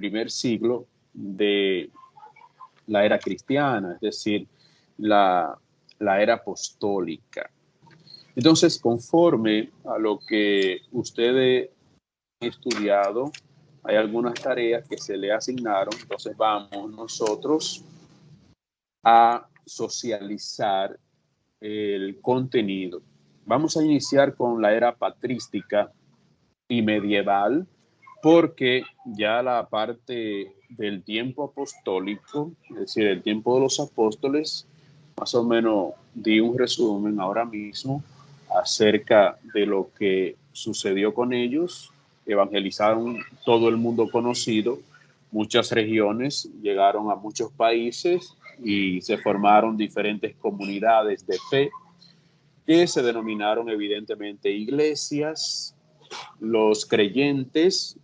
primer siglo de la era cristiana, es decir, la era apostólica. Entonces, conforme a lo que ustedes han estudiado, hay algunas tareas que se le asignaron, entonces vamos nosotros a socializar el contenido. Vamos a iniciar con la era patrística y medieval, porque ya la parte del tiempo apostólico, es decir, el tiempo de los apóstoles, más o menos di un resumen ahora mismo acerca de lo que sucedió con ellos. Evangelizaron todo el mundo conocido, muchas regiones, llegaron a muchos países y se formaron diferentes comunidades de fe que se denominaron evidentemente iglesias. Los creyentes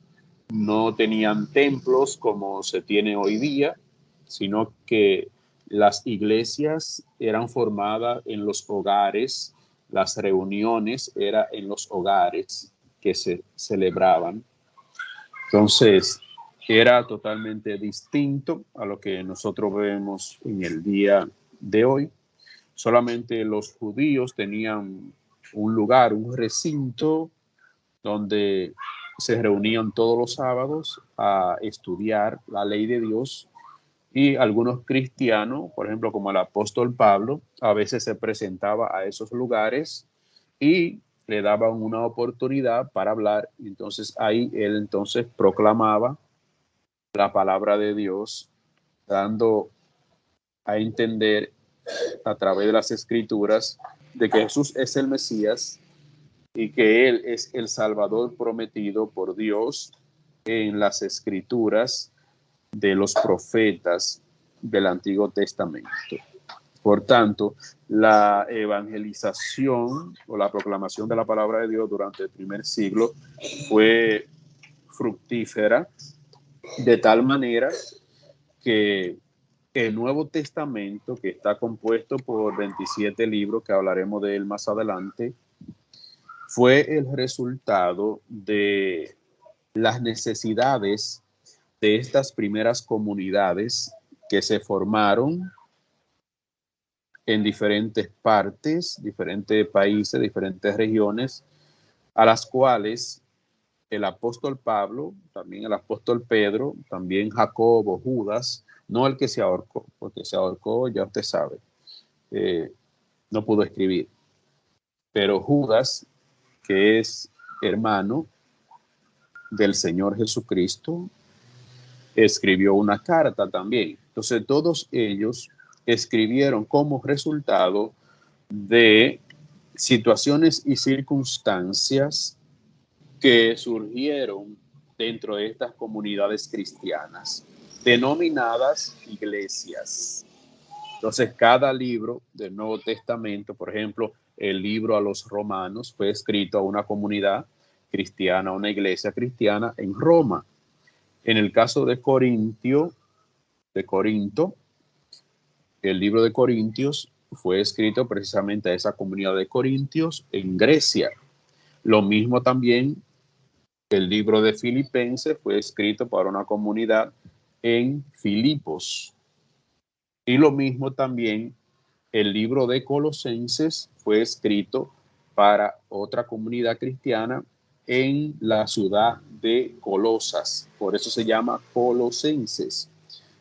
no tenían templos como se tiene hoy día, sino que las iglesias eran formadas en los hogares, las reuniones eran en los hogares que se celebraban. Entonces, era totalmente distinto a lo que nosotros vemos en el día de hoy. Solamente los judíos tenían un lugar, un recinto donde se reunían todos los sábados a estudiar la ley de Dios, y algunos cristianos, por ejemplo, como el apóstol Pablo, a veces se presentaba a esos lugares y le daban una oportunidad para hablar. Entonces ahí él entonces proclamaba la palabra de Dios, dando a entender a través de las escrituras de que Jesús es el Mesías y que Él es el Salvador prometido por Dios en las escrituras de los profetas del Antiguo Testamento. Por tanto, la evangelización o la proclamación de la palabra de Dios durante el primer siglo fue fructífera, de tal manera que el Nuevo Testamento, que está compuesto por 27 libros, que hablaremos de él más adelante, fue el resultado de las necesidades de estas primeras comunidades que se formaron en diferentes partes, diferentes países, diferentes regiones, a las cuales el apóstol Pablo, también el apóstol Pedro, también Jacobo, Judas, no el que se ahorcó, porque se ahorcó, ya usted sabe, no pudo escribir, pero Judas, que es hermano del Señor Jesucristo, escribió una carta también. Entonces todos ellos escribieron como resultado de situaciones y circunstancias que surgieron dentro de estas comunidades cristianas, denominadas iglesias. Entonces, cada libro del Nuevo Testamento, por ejemplo, el libro a los Romanos, fue escrito a una comunidad cristiana, a una iglesia cristiana en Roma. En el caso de Corinto, el libro de Corintios fue escrito precisamente a esa comunidad de Corintios en Grecia. Lo mismo también el libro de Filipenses fue escrito para una comunidad en Filipos. Y lo mismo también el libro de Colosenses fue escrito para otra comunidad cristiana en la ciudad de Colosas. Por eso se llama Colosenses.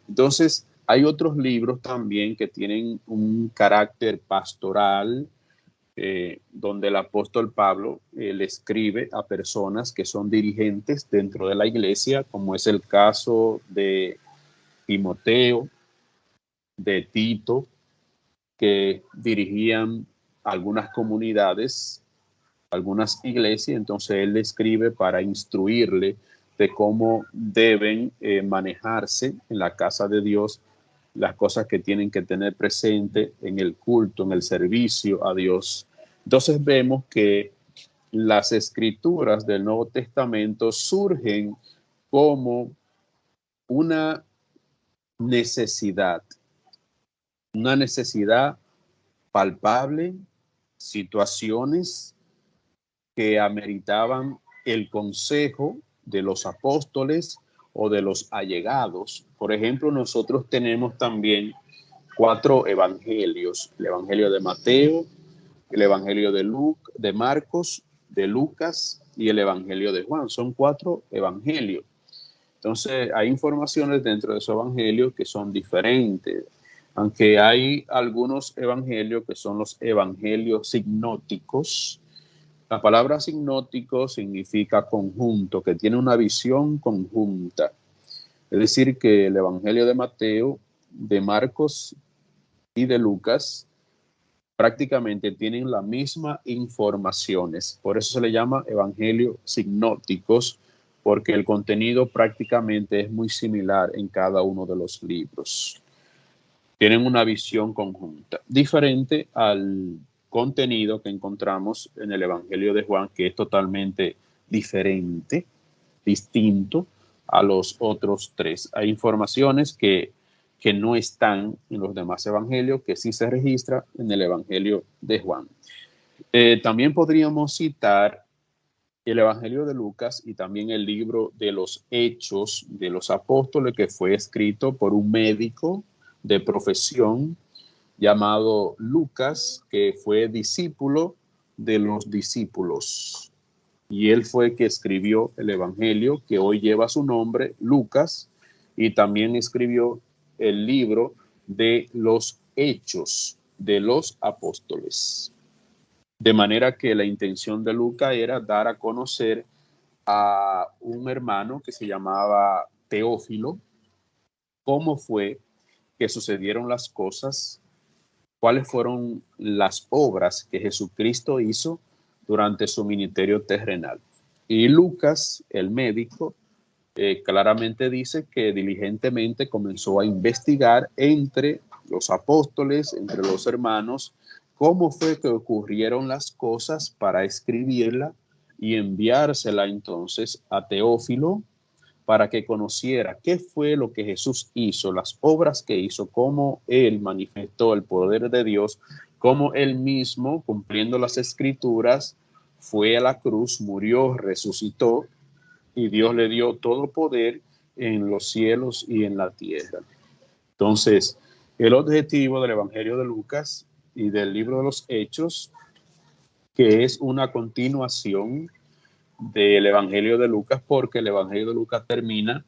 Entonces, hay otros libros también que tienen un carácter pastoral, donde el apóstol Pablo le escribe a personas que son dirigentes dentro de la iglesia, como es el caso de Timoteo, de Tito, que dirigían algunas comunidades, algunas iglesias. Entonces él le escribe para instruirle de cómo deben manejarse en la casa de Dios, las cosas que tienen que tener presente en el culto, en el servicio a Dios. Entonces vemos que las escrituras del Nuevo Testamento surgen como una necesidad palpable, situaciones que ameritaban el consejo de los apóstoles o de los allegados. Por ejemplo, nosotros tenemos también 4 evangelios: el evangelio de Mateo, el evangelio de Marcos, de Lucas y el evangelio de Juan. Son 4 evangelios. Entonces, hay informaciones dentro de esos evangelios que son diferentes, aunque hay algunos evangelios que son los evangelios signóticos. La palabra signótico significa conjunto, que tiene una visión conjunta. Es decir, que el evangelio de Mateo, de Marcos y de Lucas prácticamente tienen las mismas informaciones. Por eso se le llama evangelios signóticos, porque el contenido prácticamente es muy similar en cada uno de los libros. Tienen una visión conjunta, diferente al contenido que encontramos en el evangelio de Juan, que es totalmente diferente, distinto a los otros 3. Hay informaciones que no están en los demás evangelios, que sí se registra en el evangelio de Juan. También podríamos citar el evangelio de Lucas y también el libro de los Hechos de los Apóstoles, que fue escrito por un médico de profesión llamado Lucas, que fue discípulo de los discípulos. Y él fue el que escribió el evangelio que hoy lleva su nombre, Lucas, y también escribió el libro de los Hechos de los Apóstoles. De manera que la intención de Lucas era dar a conocer a un hermano que se llamaba Teófilo cómo fue que sucedieron las cosas, cuáles fueron las obras que Jesucristo hizo durante su ministerio terrenal. Y Lucas, el médico, claramente dice que diligentemente comenzó a investigar entre los apóstoles, entre los hermanos, cómo fue que ocurrieron las cosas para escribirla y enviársela entonces a Teófilo para que conociera qué fue lo que Jesús hizo, las obras que hizo, cómo él manifestó el poder de Dios, cómo él mismo, cumpliendo las escrituras, fue a la cruz, murió, resucitó, y Dios le dio todo poder en los cielos y en la tierra. Entonces, el objetivo del Evangelio de Lucas y del libro de los Hechos, que es una continuación del Evangelio de Lucas, porque el Evangelio de Lucas termina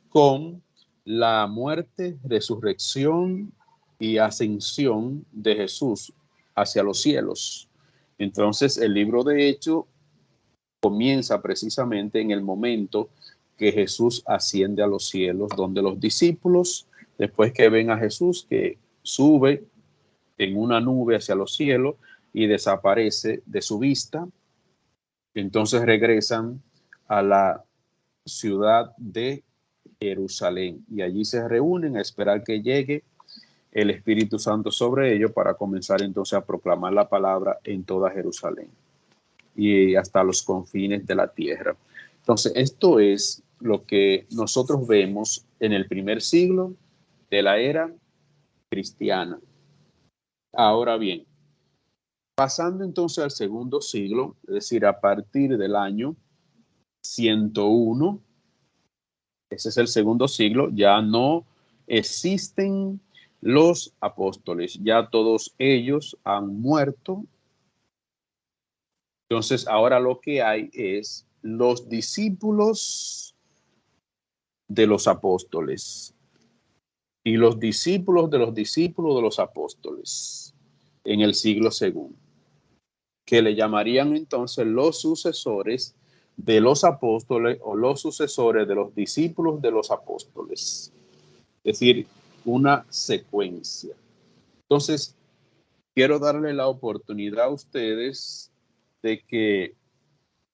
con la muerte, resurrección y ascensión de Jesús hacia los cielos. Entonces, el libro de Hechos comienza precisamente en el momento que Jesús asciende a los cielos, donde los discípulos, después que ven a Jesús que sube en una nube hacia los cielos y desaparece de su vista, entonces regresan a la ciudad de Jerusalén y allí se reúnen a esperar que llegue el Espíritu Santo sobre ellos para comenzar entonces a proclamar la palabra en toda Jerusalén y hasta los confines de la tierra. Entonces, esto es lo que nosotros vemos en el primer siglo de la era cristiana. Ahora bien, pasando entonces al segundo siglo, es decir, a partir del año 101, ese es el segundo siglo, ya no existen los apóstoles, ya todos ellos han muerto. Entonces, ahora lo que hay es los discípulos de los apóstoles y los discípulos de los discípulos de los apóstoles en el siglo segundo, que le llamarían entonces los sucesores de los apóstoles o los sucesores de los discípulos de los apóstoles. Es decir, una secuencia. Entonces, quiero darle la oportunidad a ustedes de que,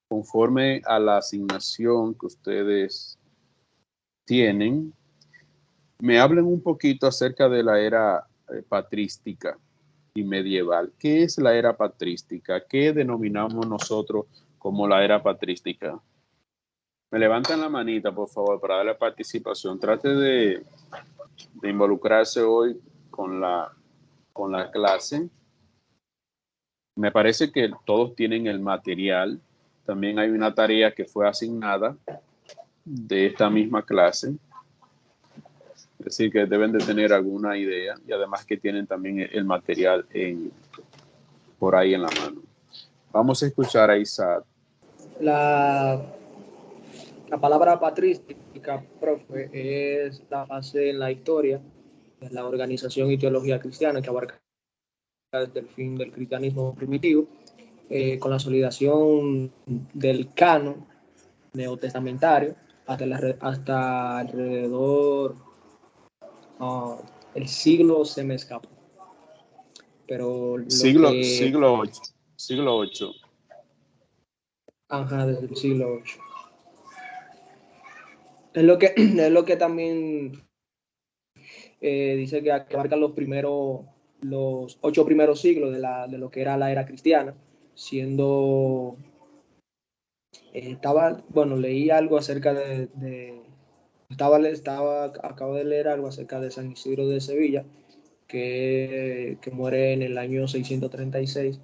conforme a la asignación que ustedes tienen, me hablen un poquito acerca de la era patrística y medieval. ¿Qué es la era patrística? ¿Qué denominamos nosotros como la era patrística? Me levantan la manita, por favor, para darle participación. Trate de involucrarse hoy con la clase. Me parece que todos tienen el material. También hay una tarea que fue asignada de esta misma clase. Es decir, que deben de tener alguna idea y además que tienen también el material por ahí en la mano. Vamos a escuchar a Isaac. La palabra patrística, profe, es la fase en la historia de la organización y teología cristiana que abarca desde el fin del cristianismo primitivo, con la solidación del canon neotestamentario hasta alrededor el siglo se me escapa. Pero lo que... Siglo 8. Ajá, desde el siglo 8. Es lo que también dice que abarca los 8 primeros siglos de lo que era la era cristiana, siendo leí algo acerca acabo de leer algo acerca de San Isidro de Sevilla, que muere en el año 636,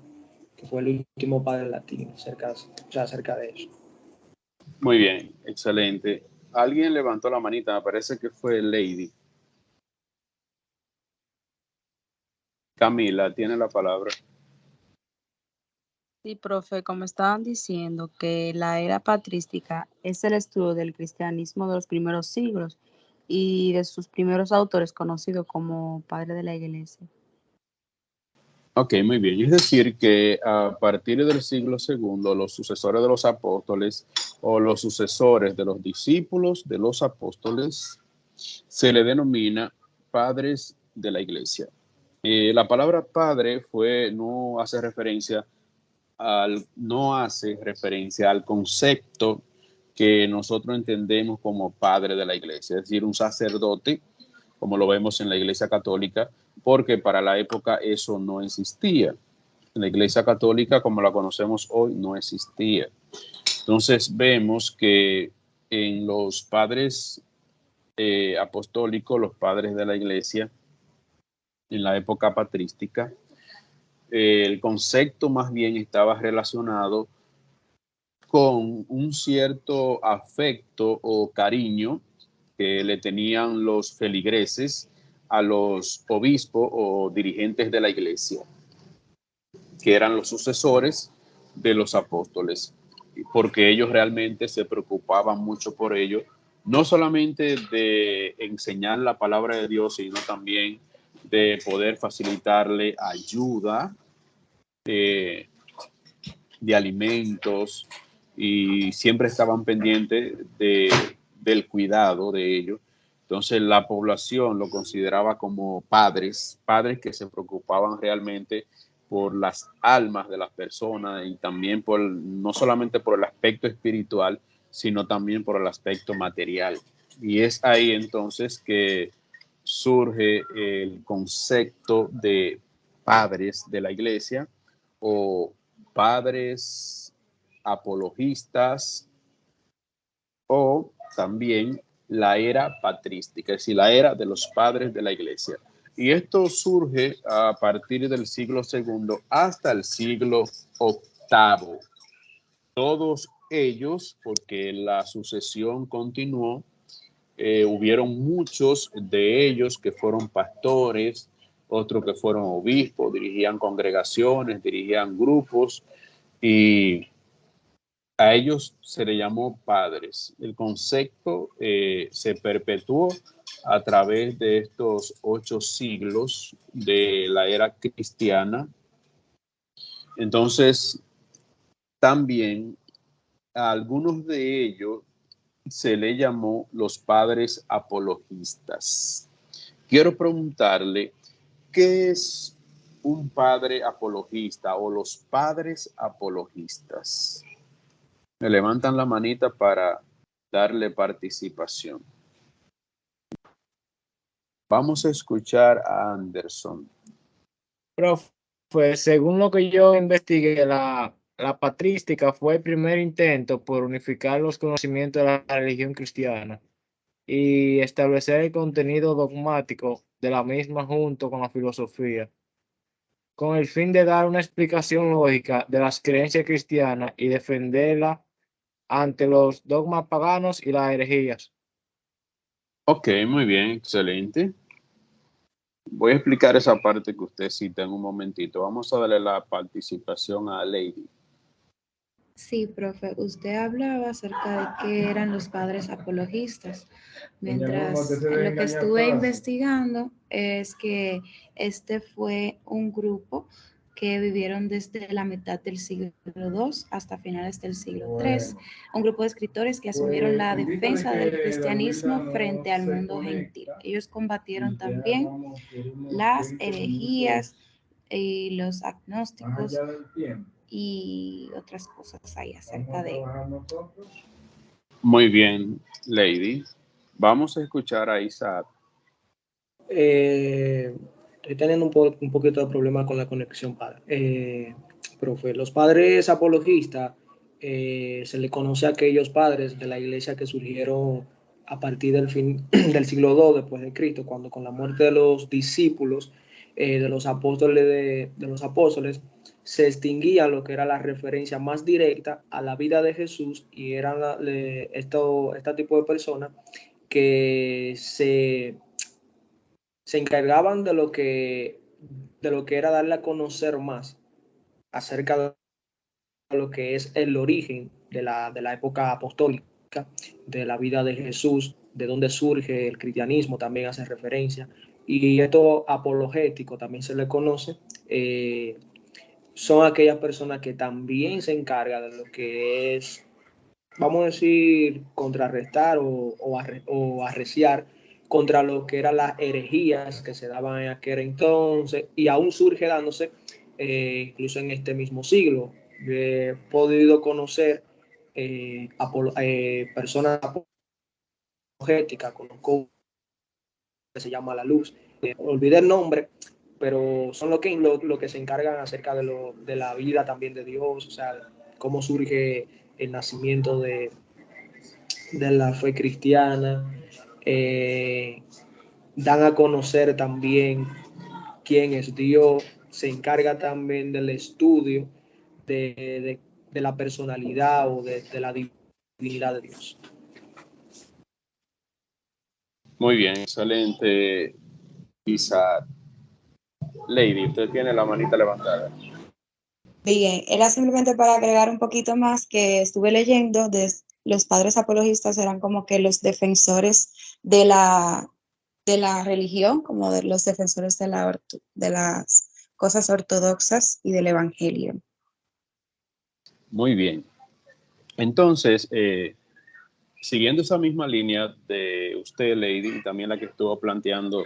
que fue el último padre latino, acerca de eso. Muy bien, excelente. Alguien levantó la manita, me parece que fue Lady. Camila, tiene la palabra. Sí, profe, como estaban diciendo, que la era patrística es el estudio del cristianismo de los primeros siglos y de sus primeros autores conocidos como padres de la iglesia. Ok, muy bien. Es decir, que a partir del siglo segundo, los sucesores de los apóstoles o los sucesores de los discípulos de los apóstoles se le denomina padres de la iglesia. La palabra padre no hace referencia al concepto que nosotros entendemos como padre de la iglesia, es decir, un sacerdote, como lo vemos en la iglesia católica, porque para la época eso no existía. En la iglesia católica, como la conocemos hoy, no existía. Entonces vemos que en los padres apostólicos, los padres de la iglesia, en la época patrística, el concepto más bien estaba relacionado con un cierto afecto o cariño que le tenían los feligreses a los obispos o dirigentes de la iglesia, que eran los sucesores de los apóstoles, porque ellos realmente se preocupaban mucho por ello, no solamente de enseñar la palabra de Dios, sino también de poder facilitarle ayuda de alimentos, y siempre estaban pendientes del cuidado de ellos. Entonces la población lo consideraba como padres que se preocupaban realmente por las almas de las personas y también no solamente por el aspecto espiritual, sino también por el aspecto material. Y es ahí entonces que surge el concepto de padres de la iglesia o padres apologistas, o también la era patrística, es decir, la era de los padres de la iglesia. Y esto surge a partir del siglo segundo hasta el siglo octavo. Todos ellos, porque la sucesión continuó, hubieron muchos de ellos que fueron pastores, otros que fueron obispos, dirigían congregaciones, dirigían grupos, y a ellos se le llamó padres. El concepto se perpetuó a través de estos 8 siglos de la era cristiana. Entonces, también a algunos de ellos se le llamó los padres apologistas. Quiero preguntarle, ¿qué es un padre apologista o los padres apologistas? Me levantan la manita para darle participación. Vamos a escuchar a Anderson. Profe, según lo que yo investigué, la patrística fue el primer intento por unificar los conocimientos de la religión cristiana y establecer el contenido dogmático de la misma junto con la filosofía, con el fin de dar una explicación lógica de las creencias cristianas y defenderla ante los dogmas paganos y las herejías. Ok, muy bien, excelente. Voy a explicar esa parte que usted cita en un momentito. Vamos a darle la participación a Lady. Sí, profe, usted hablaba acerca de qué eran los padres apologistas. Mientras lo que estuve investigando es que este fue un grupo que vivieron desde la mitad del siglo II hasta finales del siglo III, un grupo de escritores que asumieron la defensa del cristianismo frente al mundo gentil. Ellos combatieron también las herejías y los agnósticos y otras cosas ahí acerca de Muy bien, Lady. Vamos a escuchar a Isaac. Estoy teniendo un poquito de problema con la conexión, padre. Profe, los padres apologistas se le conoce a aquellos padres de la iglesia que surgieron a partir del fin del siglo II después de Cristo, cuando con la muerte de los discípulos de los apóstoles de los apóstoles se extinguía lo que era la referencia más directa a la vida de Jesús y eran este tipo de personas que se encargaban de lo que era darle a conocer más acerca de lo que es el origen de la época apostólica, de la vida de Jesús, de dónde surge el cristianismo, también hace referencia. Y esto apologético también se le conoce. Son aquellas personas que también se encargan de lo que es, vamos a decir, contrarrestar o arreciar contra lo que eran las herejías que se daban en aquel entonces y aún surge dándose incluso en este mismo siglo. He podido conocer personas apologéticas, conozco que se llama La Luz, olvidé el nombre, pero son lo que se encargan acerca de la vida también de Dios, o sea, cómo surge el nacimiento de la fe cristiana, dan a conocer también quién es Dios, se encarga también del estudio de la personalidad o de la divinidad de Dios. Muy bien, excelente, Isaac. Lady, usted tiene la manita levantada. Bien, era simplemente para agregar un poquito más que estuve leyendo, los padres apologistas eran como que los defensores de la religión, como de los defensores de las cosas ortodoxas y del evangelio. Muy bien. Entonces, siguiendo esa misma línea de usted, Lady, y también la que estuvo planteando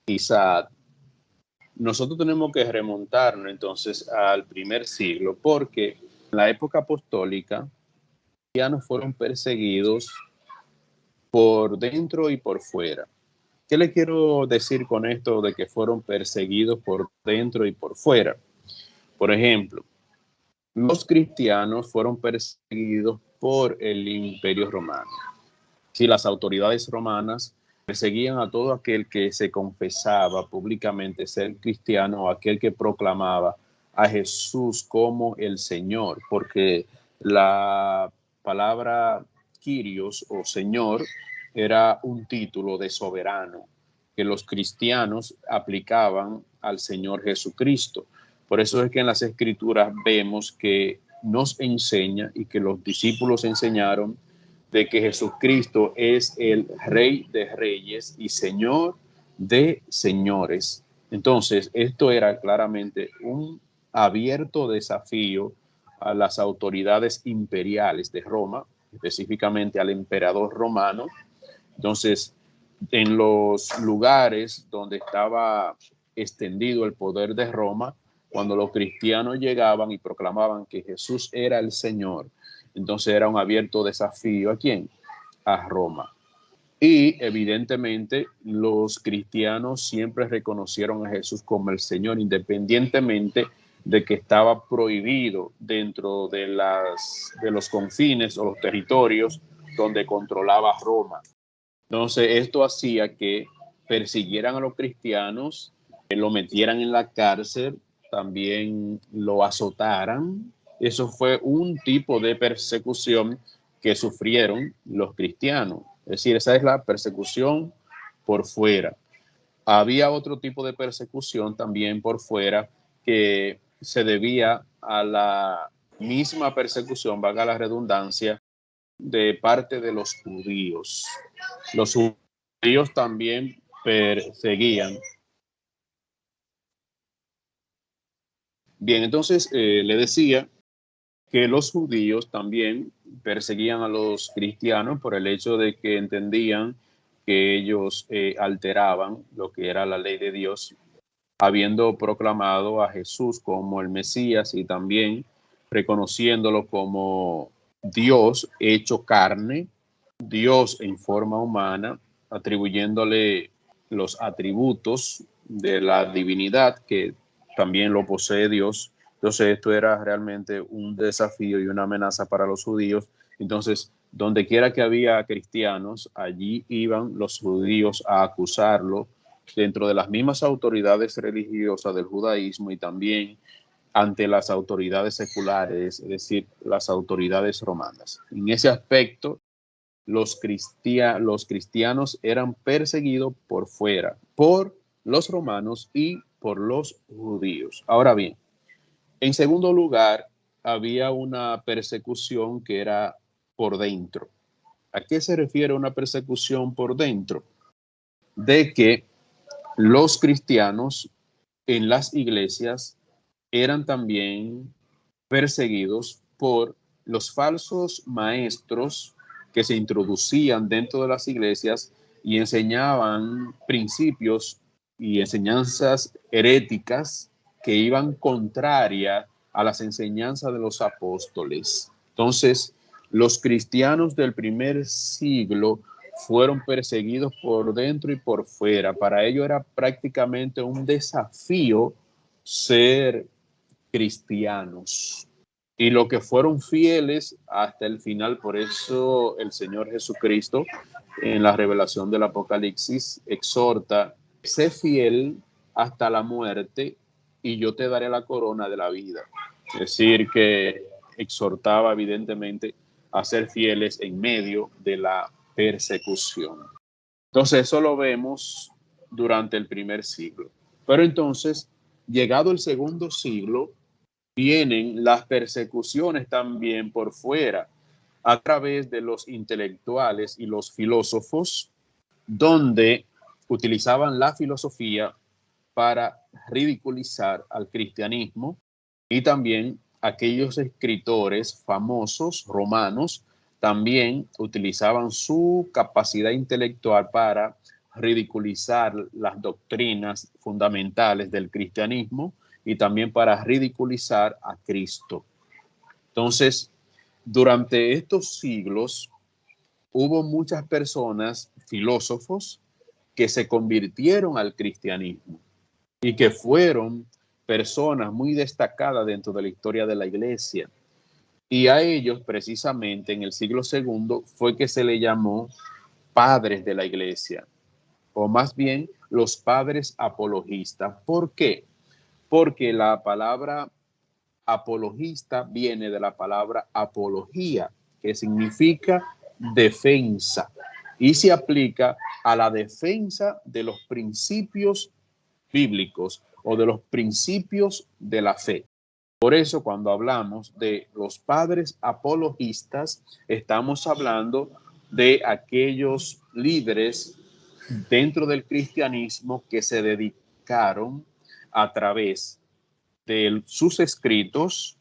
Isaac, nosotros tenemos que remontarnos entonces al primer siglo, porque en la época apostólica, los cristianos fueron perseguidos por dentro y por fuera. ¿Qué le quiero decir con esto de que fueron perseguidos por dentro y por fuera? Por ejemplo, los cristianos fueron perseguidos por el Imperio Romano. Si las autoridades romanas perseguían a todo aquel que se confesaba públicamente ser cristiano o aquel que proclamaba a Jesús como el Señor, porque la palabra Kyrios o Señor era un título de soberano que los cristianos aplicaban al Señor Jesucristo. Por eso es que en las Escrituras vemos que nos enseña y que los discípulos enseñaron de que Jesucristo es el Rey de Reyes y Señor de señores. Entonces, esto era claramente un abierto desafío a las autoridades imperiales de Roma, específicamente al emperador romano. Entonces, en los lugares donde estaba extendido el poder de Roma, cuando los cristianos llegaban y proclamaban que Jesús era el Señor, entonces era un abierto desafío ¿a quién? A Roma. Y evidentemente los cristianos siempre reconocieron a Jesús como el Señor, independientemente de que estaba prohibido dentro de los confines o los territorios donde controlaba Roma. Entonces esto hacía que persiguieran a los cristianos, lo metieran en la cárcel, también lo azotaran, eso fue un tipo de persecución que sufrieron los cristianos. Es decir, esa es la persecución por fuera. Había otro tipo de persecución también por fuera que se debía a la misma persecución, valga la redundancia, de parte de los judíos. Los judíos también perseguían. Bien, entonces le decía que los judíos también perseguían a los cristianos por el hecho de que entendían que ellos alteraban lo que era la ley de Dios, habiendo proclamado a Jesús como el Mesías y también reconociéndolo como Dios hecho carne, Dios en forma humana, atribuyéndole los atributos de la divinidad que también lo posee Dios. Entonces esto era realmente un desafío y una amenaza para los judíos. Entonces, donde quiera que había cristianos, allí iban los judíos a acusarlo dentro de las mismas autoridades religiosas del judaísmo y también ante las autoridades seculares, es decir, las autoridades romanas. En ese aspecto, los cristianos eran perseguidos por fuera, por los romanos y por los judíos. Ahora bien, en segundo lugar, había una persecución que era por dentro. ¿A qué se refiere una persecución por dentro? De que los cristianos en las iglesias eran también perseguidos por los falsos maestros que se introducían dentro de las iglesias y enseñaban principios y enseñanzas heréticas que iban contraria a las enseñanzas de los apóstoles. Entonces, los cristianos del primer siglo fueron perseguidos por dentro y por fuera. Para ellos era prácticamente un desafío ser cristianos. Y los que fueron fieles hasta el final, por eso el Señor Jesucristo en la revelación del Apocalipsis exhorta, sé fiel hasta la muerte y yo te daré la corona de la vida. Es decir, que exhortaba evidentemente a ser fieles en medio de la persecución. Entonces eso lo vemos durante el primer siglo. Pero entonces, llegado el segundo siglo, vienen las persecuciones también por fuera, a través de los intelectuales y los filósofos, donde utilizaban la filosofía para ridiculizar al cristianismo y también aquellos escritores famosos romanos también utilizaban su capacidad intelectual para ridiculizar las doctrinas fundamentales del cristianismo y también para ridiculizar a Cristo. Entonces, durante estos siglos hubo muchas personas, filósofos, que se convirtieron al cristianismo y que fueron personas muy destacadas dentro de la historia de la iglesia. Y a ellos, precisamente en el siglo II, fue que se le llamó padres de la iglesia, o más bien los padres apologistas. ¿Por qué? Porque la palabra apologista viene de la palabra apología, que significa defensa, y se aplica a la defensa de los principios bíblicos o de los principios de la fe. Por eso, cuando hablamos de los padres apologistas, estamos hablando de aquellos líderes dentro del cristianismo que se dedicaron a través de sus escritos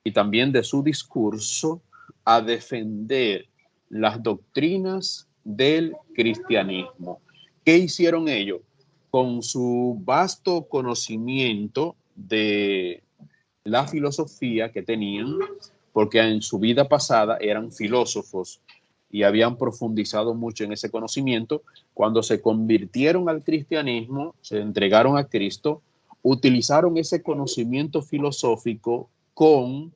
y también de su discurso a defender las doctrinas del cristianismo. ¿Qué hicieron ellos? Con su vasto conocimiento de la filosofía que tenían, porque en su vida pasada eran filósofos y habían profundizado mucho en ese conocimiento, cuando se convirtieron al cristianismo, se entregaron a Cristo, utilizaron ese conocimiento filosófico con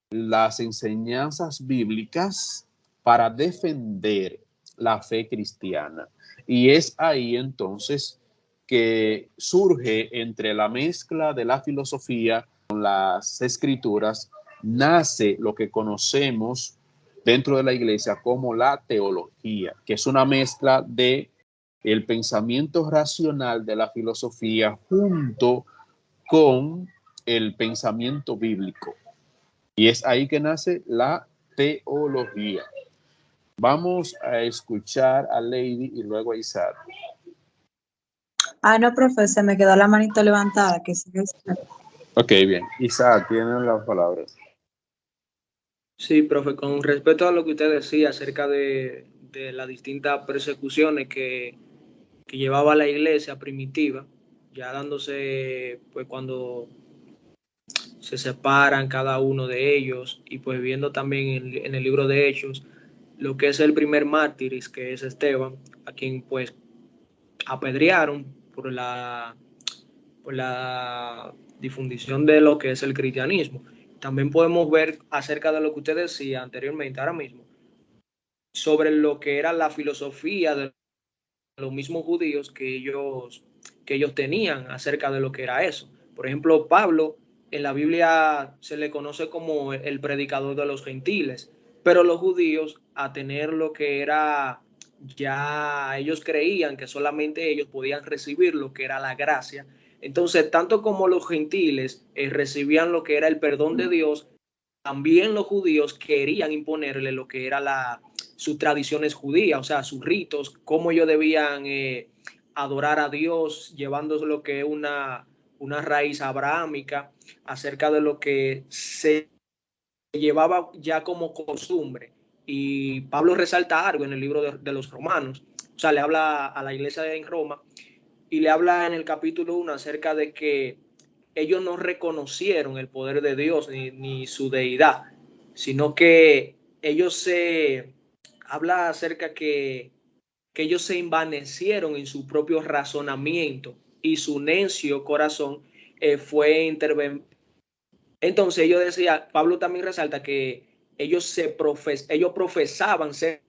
las enseñanzas bíblicas para defender la fe cristiana. Y es ahí entonces que surge entre la mezcla de la filosofía con las escrituras nace lo que conocemos dentro de la iglesia como la teología, que es una mezcla de el pensamiento racional de la filosofía junto con el pensamiento bíblico. Y es ahí que nace la teología. Vamos a escuchar a Lady y luego a Isaac. No, profe, se me quedó la manito levantada. Que sí, Ok, bien. Isaac, tiene la palabra. Sí, profe, con respecto a lo que usted decía acerca de las distintas persecuciones que llevaba la iglesia primitiva, ya dándose, pues cuando se separan cada uno de ellos y pues viendo también en el libro de Hechos lo que es el primer mártir, que es Esteban, a quien pues apedrearon por la difusión de lo que es el cristianismo. También podemos ver acerca de lo que usted decía anteriormente, ahora mismo, sobre lo que era la filosofía de los mismos judíos que ellos tenían acerca de lo que era eso. Por ejemplo, Pablo en la Biblia se le conoce como el predicador de los gentiles, pero los judíos, a tener lo que era, ya ellos creían que solamente ellos podían recibir lo que era la gracia. Entonces, tanto como los gentiles recibían lo que era el perdón de Dios, también los judíos querían imponerle lo que era sus tradiciones judías, o sea, sus ritos, cómo ellos debían adorar a Dios, llevando lo que es una raíz abrahámica, acerca de lo que se llevaba ya como costumbre. Y Pablo resalta algo en el libro de los Romanos, o sea, le habla a la iglesia en Roma y le habla en el capítulo 1 acerca de que ellos no reconocieron el poder de Dios ni su deidad, sino que ellos se habla acerca que ellos se envanecieron en su propio razonamiento y su necio corazón fue intervenido. Entonces ellos decían, Pablo también resalta que ellos profesaban ser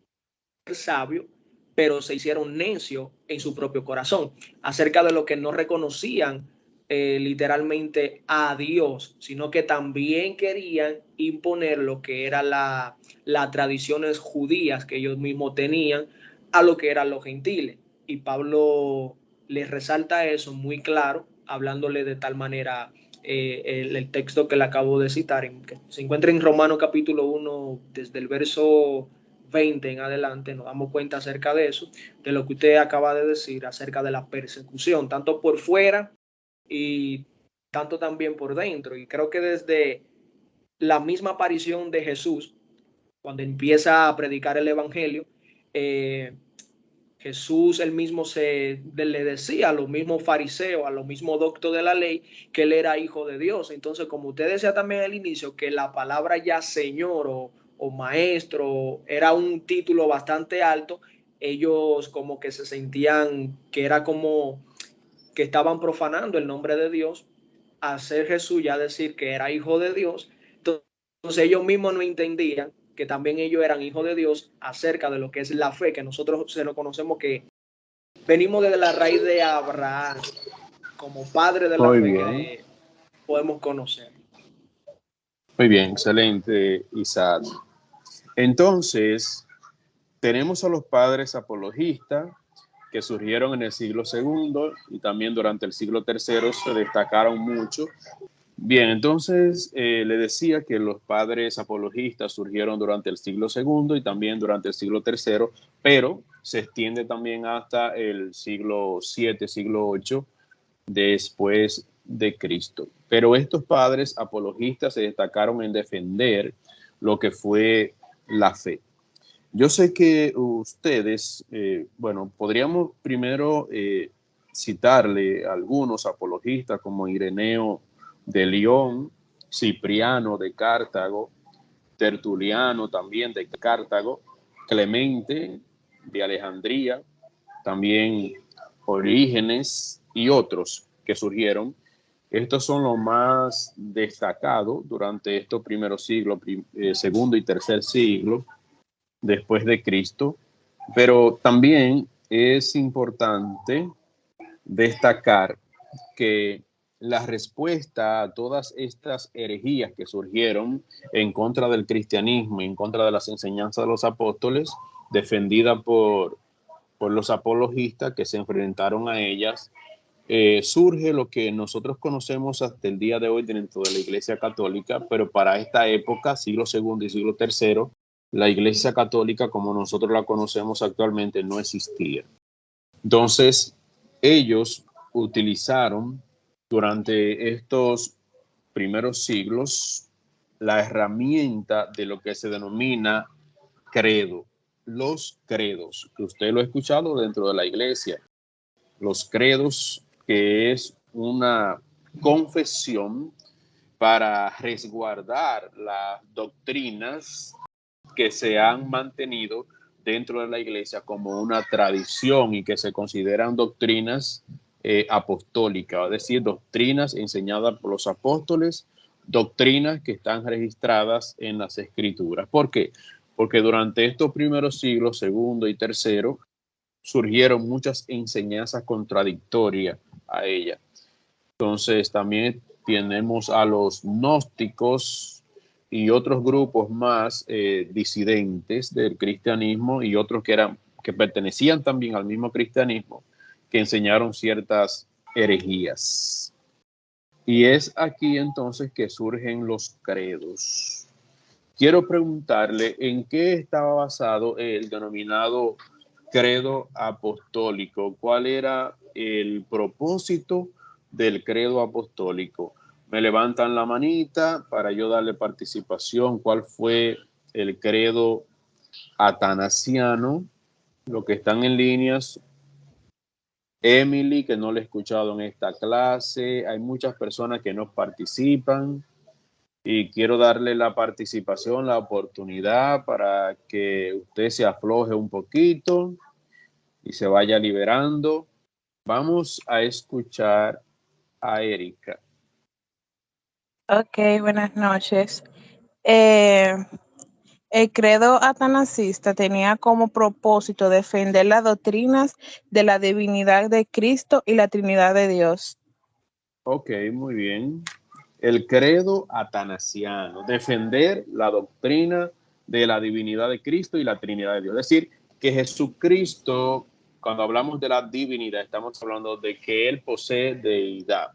sabios, pero se hicieron necios en su propio corazón, acerca de lo que no reconocían literalmente a Dios, sino que también querían imponer lo que eran las tradiciones judías que ellos mismos tenían a lo que eran los gentiles. Y Pablo les resalta eso muy claro, hablándole de tal manera el texto que le acabo de citar, que se encuentra en Romanos capítulo 1, desde el verso 20 en adelante, nos damos cuenta acerca de eso, de lo que usted acaba de decir acerca de la persecución, tanto por fuera y tanto también por dentro. Y creo que desde la misma aparición de Jesús, cuando empieza a predicar el evangelio, Jesús él mismo le decía a los mismos fariseos, a los mismos doctos de la ley, que él era hijo de Dios. Entonces, como usted decía también al inicio, que la palabra ya Señor o maestro era un título bastante alto, ellos como que se sentían que era como que estaban profanando el nombre de Dios, hacer Jesús ya decir que era hijo de Dios. Entonces ellos mismos no entendían que también ellos eran hijos de Dios acerca de lo que es la fe, que nosotros se lo conocemos, que venimos desde la raíz de Abraham como padre de la Muy fe bien. que podemos conocer. Muy bien, excelente, Isaac. Entonces, tenemos a los padres apologistas que surgieron en el siglo II y también durante el siglo III se destacaron mucho. Bien, entonces le decía que los padres apologistas surgieron durante el siglo II y también durante el siglo III, pero se extiende también hasta el siglo VII, siglo VIII, después de Cristo. Pero estos padres apologistas se destacaron en defender lo que fue la fe. Yo sé que ustedes, bueno, podríamos primero citarle a algunos apologistas como Ireneo de León, Cipriano de Cartago, Tertuliano también de Cartago, Clemente de Alejandría, también Orígenes y otros que surgieron. Estos son los más destacados durante estos primeros siglos, segundo y tercer siglo después de Cristo, pero también es importante destacar que la respuesta a todas estas herejías que surgieron en contra del cristianismo, en contra de las enseñanzas de los apóstoles, defendida por los apologistas que se enfrentaron a ellas, surge lo que nosotros conocemos hasta el día de hoy dentro de la Iglesia Católica, pero para esta época, siglo II y siglo III, la Iglesia Católica como nosotros la conocemos actualmente no existía. Entonces, ellos utilizaron durante estos primeros siglos la herramienta de lo que se denomina credo. Los credos, que usted lo ha escuchado dentro de la iglesia. Los credos, que es una confesión para resguardar las doctrinas que se han mantenido dentro de la iglesia como una tradición y que se consideran doctrinas apostólicas, es decir, doctrinas enseñadas por los apóstoles, doctrinas que están registradas en las escrituras. ¿Por qué? Porque durante estos primeros siglos, segundo y tercero, surgieron muchas enseñanzas contradictorias a ella. Entonces también tenemos a los gnósticos y otros grupos más disidentes del cristianismo y otros que pertenecían también al mismo cristianismo, que enseñaron ciertas herejías. Y es aquí entonces que surgen los credos. Quiero preguntarle en qué estaba basado el denominado credo apostólico. ¿Cuál era el propósito del credo apostólico? Me levantan la manita para yo darle participación. ¿Cuál fue el credo atanasiano? Los que están en líneas, Emily, que no le he escuchado en esta clase. Hay muchas personas que no participan y quiero darle la participación, la oportunidad para que usted se afloje un poquito y se vaya liberando. Vamos a escuchar a Erika. Ok, buenas noches. El credo atanasista tenía como propósito defender las doctrinas de la divinidad de Cristo y la Trinidad de Dios. Ok, muy bien. El credo atanasiano, defender la doctrina de la divinidad de Cristo y la Trinidad de Dios. Es decir, que Jesucristo, cuando hablamos de la divinidad, estamos hablando de que Él posee deidad,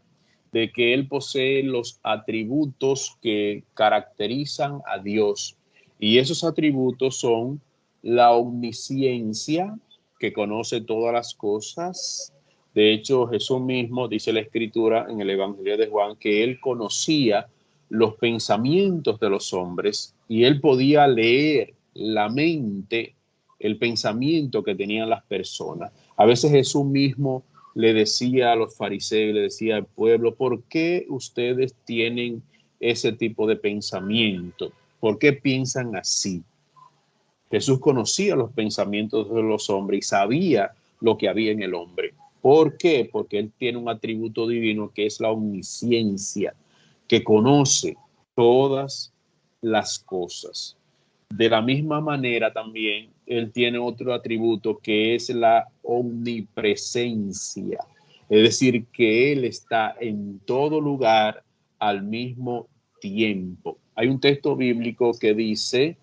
de que Él posee los atributos que caracterizan a Dios. Y esos atributos son la omnisciencia, que conoce todas las cosas. De hecho, Jesús mismo dice la Escritura en el Evangelio de Juan que Él conocía los pensamientos de los hombres y Él podía leer la mente, el pensamiento que tenían las personas. A veces Jesús mismo le decía a los fariseos, le decía al pueblo, ¿por qué ustedes tienen ese tipo de pensamiento? ¿Por qué piensan así? Jesús conocía los pensamientos de los hombres y sabía lo que había en el hombre. ¿Por qué? Porque Él tiene un atributo divino que es la omnisciencia, que conoce todas las cosas. De la misma manera también Él tiene otro atributo que es la omnipresencia. Es decir, que Él está en todo lugar al mismo tiempo. Hay un texto bíblico que dice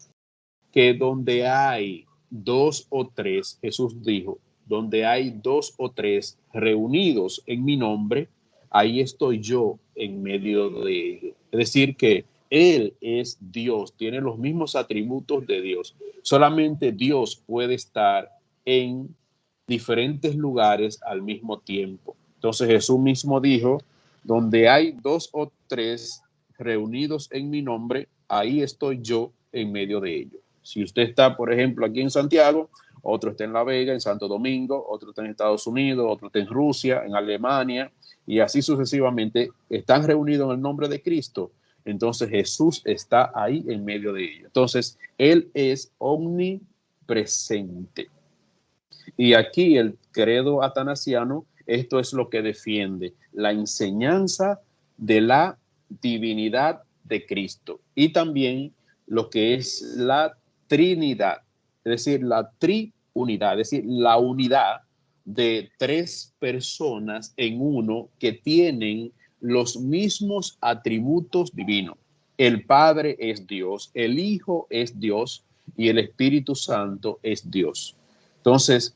que donde hay dos o tres, Jesús dijo, donde hay dos o tres reunidos en mi nombre, ahí estoy yo en medio de ellos. Es decir, que Él es Dios, tiene los mismos atributos de Dios. Solamente Dios puede estar en diferentes lugares al mismo tiempo. Entonces Jesús mismo dijo, donde hay dos o tres reunidos en mi nombre, ahí estoy yo en medio de ellos. Si usted está, por ejemplo, aquí en Santiago, otro está en La Vega, en Santo Domingo, otro está en Estados Unidos, otro está en Rusia, en Alemania, y así sucesivamente, están reunidos en el nombre de Cristo. Entonces Jesús está ahí en medio de ellos. Entonces, Él es omnipresente. Y aquí el credo atanasiano, esto es lo que defiende, la enseñanza de la divinidad de Cristo y también lo que es la Trinidad, es decir, la triunidad, es decir, la unidad de tres personas en uno que tienen los mismos atributos divinos. El Padre es Dios, el Hijo es Dios y el Espíritu Santo es Dios. Entonces,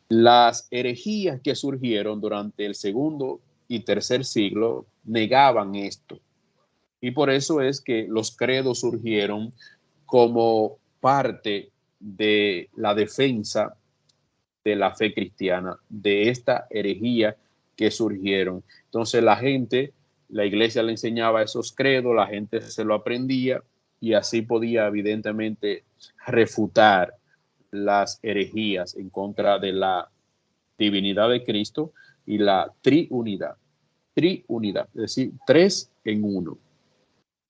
las herejías que surgieron durante el segundo y tercer siglo negaban esto. Y por eso es que los credos surgieron como parte de la defensa de la fe cristiana, de esta herejía que surgieron. Entonces la iglesia le enseñaba esos credos, la gente se lo aprendía y así podía evidentemente refutar las herejías en contra de la divinidad de Cristo y la triunidad, es decir, 3 en 1.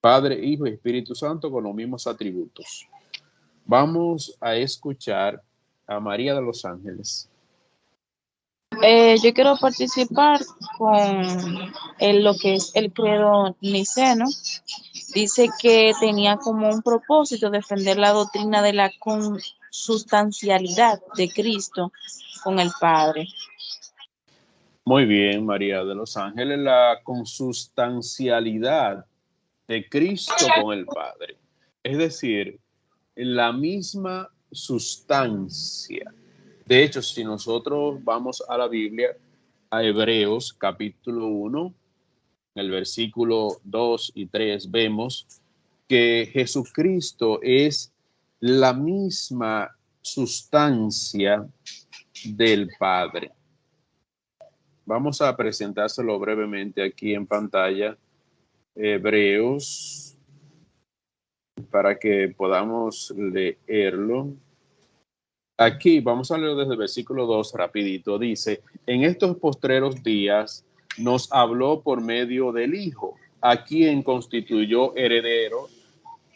Padre, Hijo y Espíritu Santo con los mismos atributos. Vamos a escuchar a María de los Ángeles. Yo quiero participar con lo que es el credo niceno. Dice que tenía como un propósito defender la doctrina de la consustancialidad de Cristo con el Padre. Muy bien, María de los Ángeles, la consustancialidad de Cristo con el Padre. Es decir, la misma sustancia. De hecho, si nosotros vamos a la Biblia, a Hebreos capítulo 1, en el versículo 2 y 3, vemos que Jesucristo es la misma sustancia del Padre. Vamos a presentárselo brevemente aquí en pantalla. Hebreos, para que podamos leerlo. Aquí vamos a leer desde el versículo 2 rapidito. Dice, en estos postreros días nos habló por medio del Hijo, a quien constituyó heredero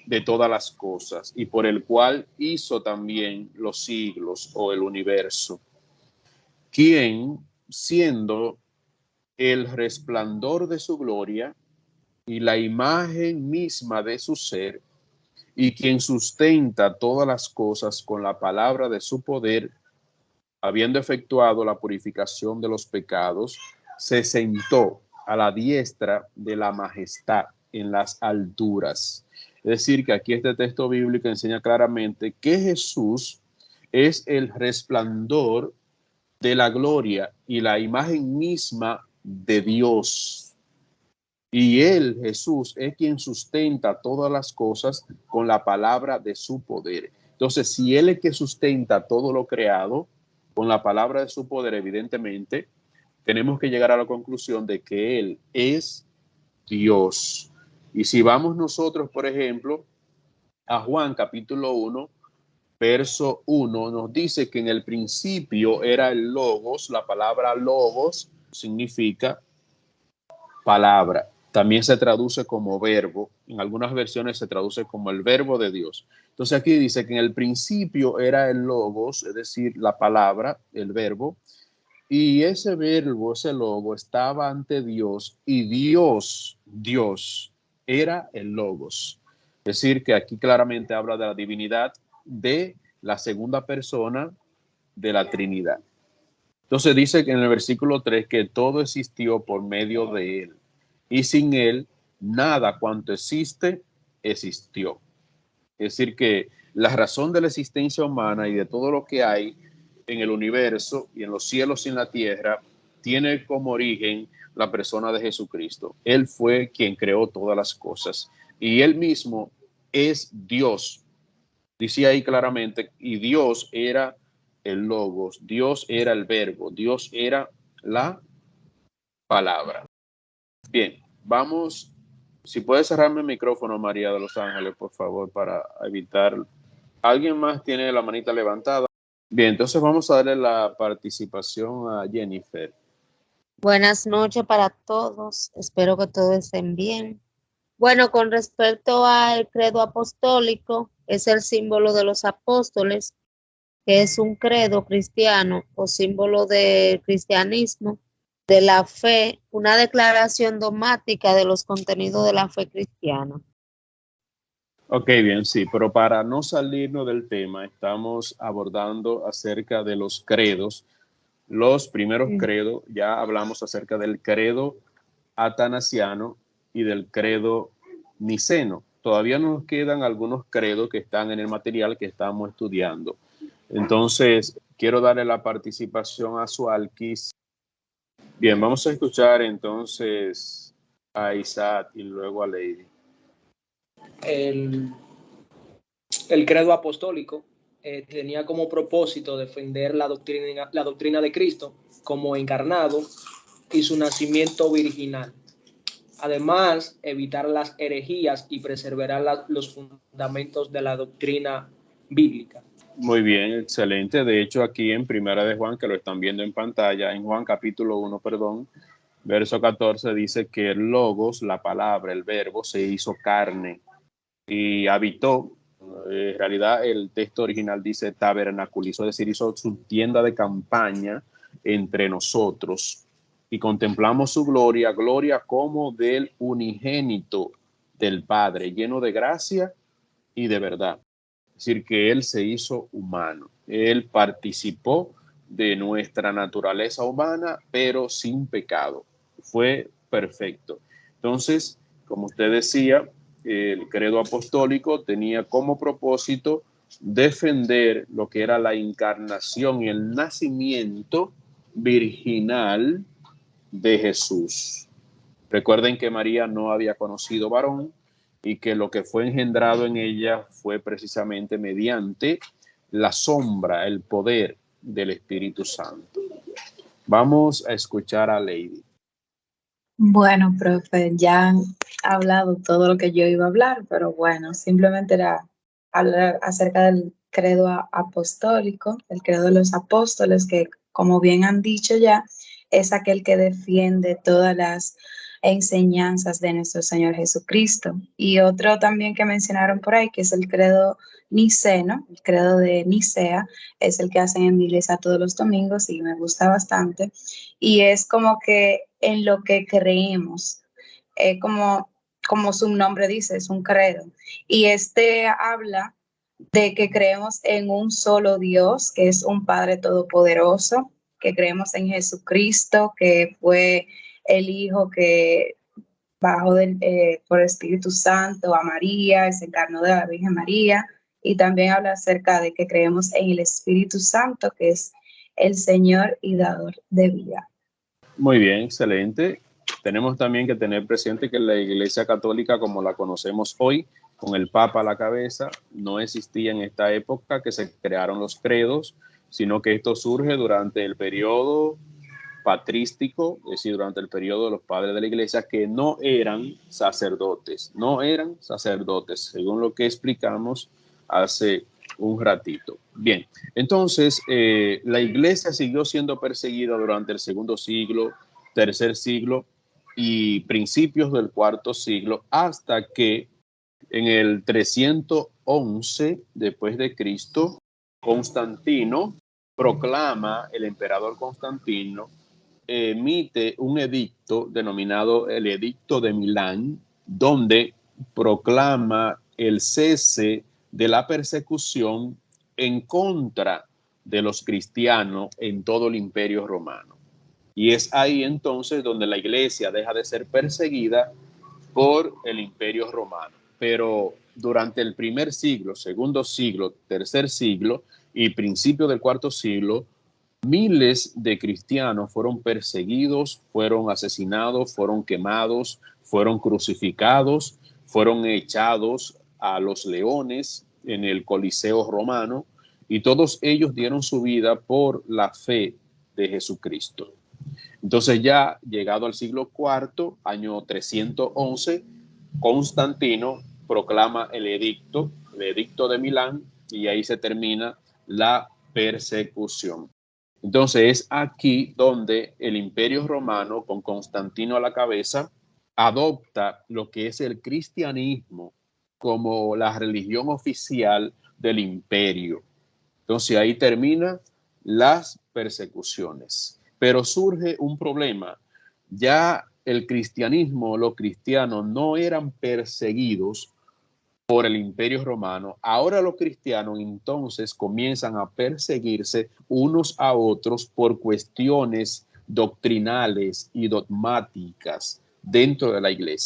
de todas las cosas y por el cual hizo también los siglos o el universo, quien, siendo el resplandor de su gloria y la imagen misma de su ser, y quien sustenta todas las cosas con la palabra de su poder, habiendo efectuado la purificación de los pecados, se sentó a la diestra de la majestad en las alturas. Es decir, que aquí este texto bíblico enseña claramente que Jesús es el resplandor de la gloria y la imagen misma de Dios. Y él, Jesús, es quien sustenta todas las cosas con la palabra de su poder. Entonces, si él es que sustenta todo lo creado con la palabra de su poder, evidentemente, tenemos que llegar a la conclusión de que él es Dios. Y si vamos nosotros, por ejemplo, a Juan capítulo 1, verso 1, nos dice que en el principio era el logos. La palabra logos significa palabra. También se traduce como verbo. En algunas versiones se traduce como el verbo de Dios. Entonces aquí dice que en el principio era el logos, es decir, la palabra, el verbo, y ese verbo, ese logo, estaba ante Dios y Dios era el logos. Es decir, que aquí claramente habla de la divinidad de la segunda persona de la Trinidad. Entonces dice que en el versículo 3 que todo existió por medio de él y sin él nada cuanto existe existió. Es decir, que la razón de la existencia humana y de todo lo que hay en el universo y en los cielos y en la tierra tiene como origen la persona de Jesucristo. Él fue quien creó todas las cosas y él mismo es Dios. Dice ahí claramente, y Dios era el logos, Dios era el verbo, Dios era la palabra. Bien, vamos, si puedes cerrarme el micrófono, María de los Ángeles, por favor, para evitar. ¿Alguien más tiene la manita levantada? Bien, entonces vamos a darle la participación a Jennifer. Buenas noches para todos. Espero que todos estén bien. Bueno, con respecto al credo apostólico, es el símbolo de los apóstoles, que es un credo cristiano o símbolo del cristianismo, de la fe, una declaración dogmática de los contenidos de la fe cristiana. Ok, bien, sí, pero para no salirnos del tema, estamos abordando acerca de los credos. Los primeros credos, ya hablamos acerca del credo atanasiano y del credo niceno. Todavía nos quedan algunos credos que están en el material que estamos estudiando. Entonces, quiero darle la participación a Sualquis. Bien, vamos a escuchar entonces a Isaac y luego a Lady. El credo apostólico tenía como propósito defender la doctrina de Cristo como encarnado y su nacimiento virginal. Además, evitar las herejías y preservar los fundamentos de la doctrina bíblica. Muy bien, excelente. De hecho, aquí en Primera de Juan, que lo están viendo en pantalla, en Juan capítulo 1, verso 14, dice que el Logos, la palabra, el verbo, se hizo carne y habitó. En realidad, el texto original dice tabernaculizó, es decir, hizo su tienda de campaña entre nosotros. Y contemplamos su gloria, gloria como del unigénito del Padre, lleno de gracia y de verdad. Es decir, que Él se hizo humano. Él participó de nuestra naturaleza humana, pero sin pecado. Fue perfecto. Entonces, como usted decía, el credo apostólico tenía como propósito defender lo que era la encarnación y el nacimiento virginal de Jesús. Recuerden que María no había conocido varón y que lo que fue engendrado en ella fue precisamente mediante la sombra, el poder del Espíritu Santo. Vamos a escuchar a Lady. Bueno, profe, ya han hablado todo lo que yo iba a hablar, pero bueno, simplemente era hablar acerca del credo apostólico, el credo de los apóstoles, que como bien han dicho ya, es aquel que defiende todas las enseñanzas de nuestro Señor Jesucristo. Y otro también que mencionaron por ahí, que es el credo niceno, el credo de Nicea, es el que hacen en mi iglesia todos los domingos y me gusta bastante. Y es como que en lo que creemos, como su nombre dice, es un credo. Y este habla de que creemos en un solo Dios, que es un Padre todopoderoso, que creemos en Jesucristo, que fue el Hijo que por el Espíritu Santo a María, se encarnó de la Virgen María, y también habla acerca de que creemos en el Espíritu Santo, que es el Señor y dador de vida. Muy bien, excelente. Tenemos también que tener presente que la Iglesia Católica, como la conocemos hoy, con el Papa a la cabeza, no existía en esta época que se crearon los credos, sino que esto surge durante el periodo patrístico, es decir, durante el periodo de los padres de la Iglesia, que no eran sacerdotes, según lo que explicamos hace un ratito. Bien, entonces la Iglesia siguió siendo perseguida durante el segundo siglo, tercer siglo y principios del cuarto siglo, hasta que en el 311 después de Cristo, Constantino proclama, el emperador Constantino emite un edicto denominado el Edicto de Milán, donde proclama el cese de la persecución en contra de los cristianos en todo el Imperio Romano. Y es ahí entonces donde la Iglesia deja de ser perseguida por el Imperio Romano. Pero durante el primer siglo, segundo siglo, tercer siglo y principio del cuarto siglo, miles de cristianos fueron perseguidos, fueron asesinados, fueron quemados, fueron crucificados, fueron echados a los leones en el Coliseo romano, y todos ellos dieron su vida por la fe de Jesucristo. Entonces, ya llegado al siglo IV, año 311, Constantino proclama el edicto de Milán, y ahí se termina la persecución. Entonces, es aquí donde el Imperio Romano, con Constantino a la cabeza, adopta lo que es el cristianismo como la religión oficial del imperio. Entonces, ahí terminan las persecuciones. Pero surge un problema. Ya el cristianismo, los cristianos no eran perseguidos por el Imperio Romano. Ahora los cristianos entonces comienzan a perseguirse unos a otros por cuestiones doctrinales y dogmáticas dentro de la iglesia.